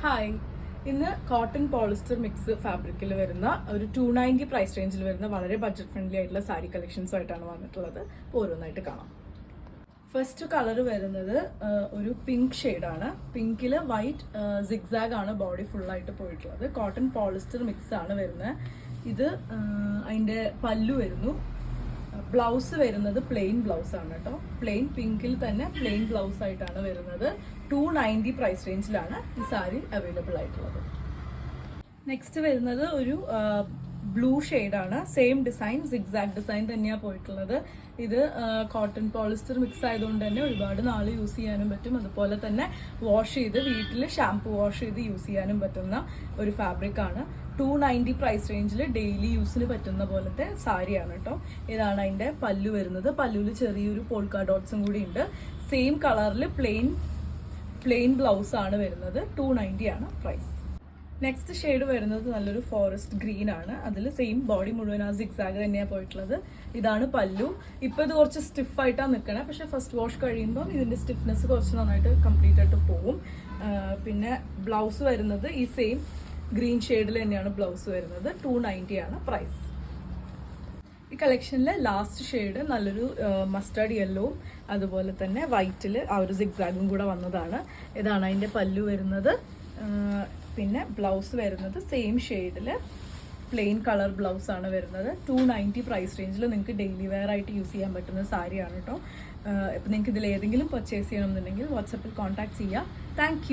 Hi, ഇന്ന് cotton polyester mix ഫാബ്രിക്കിൽ വരുന്ന ഒരു 290 പ്രൈസ് റേഞ്ചിൽ വരുന്ന വളരെ ബഡ്ജറ്റ് ഫ്രണ്ട്ലി ആയിട്ടുള്ള സാരി കളക്ഷൻസ് ആയിട്ടാണ് വന്നിട്ടുള്ളത്. അപ്പോൾ ഓരോന്നായിട്ട് കാണാം. ഫസ്റ്റ് കളർ വരുന്നത് ഒരു പിങ്ക് ഷെയ്ഡാണ്. പിങ്കിൽ വൈറ്റ് സിഗ്സാഗ് ആണ് ബോഡി ഫുള്ളായിട്ട് പോയിട്ടുള്ളത്. കോട്ടൺ പോളിസ്റ്റർ മിക്സ് ആണ് വരുന്നത്. ഇത് അതിൻ്റെ പല്ലു വരുന്നു. ബ്ലൗസ് വരുന്നത് പ്ലെയിൻ ബ്ലൗസ് ആണ് കേട്ടോ. പ്ലെയിൻ പിങ്കിൽ തന്നെ പ്ലെയിൻ ബ്ലൗസ് ആയിട്ടാണ് വരുന്നത്. 290 പ്രൈസ് റേഞ്ചിലാണ് ഈ സാരി അവൈലബിൾ ആയിട്ടുള്ളത്. നെക്സ്റ്റ് വരുന്നത് ഒരു ബ്ലൂ ഷെയ്ഡാണ്. സെയിം ഡിസൈൻ, സിഗ്സാഗ് ഡിസൈൻ തന്നെയാണ് പോയിട്ടുള്ളത്. ഇത് കോട്ടൺ പോളിസ്റ്റർ മിക്സ് ആയതുകൊണ്ട് തന്നെ ഒരുപാട് നാൾ യൂസ് ചെയ്യാനും പറ്റും. അതുപോലെ തന്നെ വാഷ് ചെയ്ത് വീട്ടിൽ ഷാംപൂ വാഷ് ചെയ്ത് യൂസ് ചെയ്യാനും പറ്റുന്ന ഒരു ഫാബ്രിക് ആണ്. 290 പ്രൈസ് റേഞ്ചിൽ ഡെയിലി യൂസിന് പറ്റുന്ന പോലത്തെ സാരിയാണ് കേട്ടോ. ഇതാണ് അതിൻ്റെ പല്ലു വരുന്നത്. പല്ലുവിൽ ചെറിയൊരു പോൾക്ക ഡോട്ട്സും കൂടി ഉണ്ട്. സെയിം കളറിൽ പ്ലെയിൻ ബ്ലൗസ് ആണ് വരുന്നത്. 290 ആണ് പ്രൈസ്. നെക്സ്റ്റ് ഷെയ്ഡ് വരുന്നത് നല്ലൊരു ഫോറസ്റ്റ് ഗ്രീൻ ആണ്. അതിൽ സെയിം ബോഡി മുഴുവൻ ആ സിഗ്സാഗ് തന്നെയാണ് പോയിട്ടുള്ളത്. ഇതാണ് പല്ലു. ഇപ്പോൾ ഇത് കുറച്ച് സ്റ്റിഫായിട്ടാണ് നിൽക്കണേ. പക്ഷെ ഫസ്റ്റ് വാഷ് കഴിയുമ്പോൾ ഇതിൻ്റെ സ്റ്റിഫ്നെസ് കുറച്ച് നന്നായിട്ട് കംപ്ലീറ്റ് ആയിട്ട് പോവും. പിന്നെ ബ്ലൗസ് വരുന്നത് ഈ സെയിം ഗ്രീൻ ഷെയ്ഡിൽ തന്നെയാണ് ബ്ലൗസ് വരുന്നത്. 290 ആണ് പ്രൈസ്. ഈ കളക്ഷനിലെ ലാസ്റ്റ് ഷെയ്ഡ് നല്ലൊരു മസ്റ്റേർഡ് യെല്ലോവും അതുപോലെ തന്നെ വൈറ്റിൽ ആ ഒരു സിഗ്സാഗും കൂടെ വന്നതാണ്. ഇതാണ് അതിൻ്റെ പല്ലു വരുന്നത്. പിന്നെ ബ്ലൗസ് വരുന്നത് സെയിം ഷെയ്ഡിൽ പ്ലെയിൻ കളർ ബ്ലൗസ് ആണ് വരുന്നത്. 290 പ്രൈസ് റേഞ്ചിൽ നിങ്ങൾക്ക് ഡെയിലി വെയർ ആയിട്ട് യൂസ് ചെയ്യാൻ പറ്റുന്ന സാരിയാണ് കേട്ടോ. ഇപ്പം നിങ്ങൾക്ക് ഇതിൽ ഏതെങ്കിലും പർച്ചേസ് ചെയ്യണമെന്നുണ്ടെങ്കിൽ വാട്സപ്പിൽ കോൺടാക്ട് ചെയ്യുക. താങ്ക്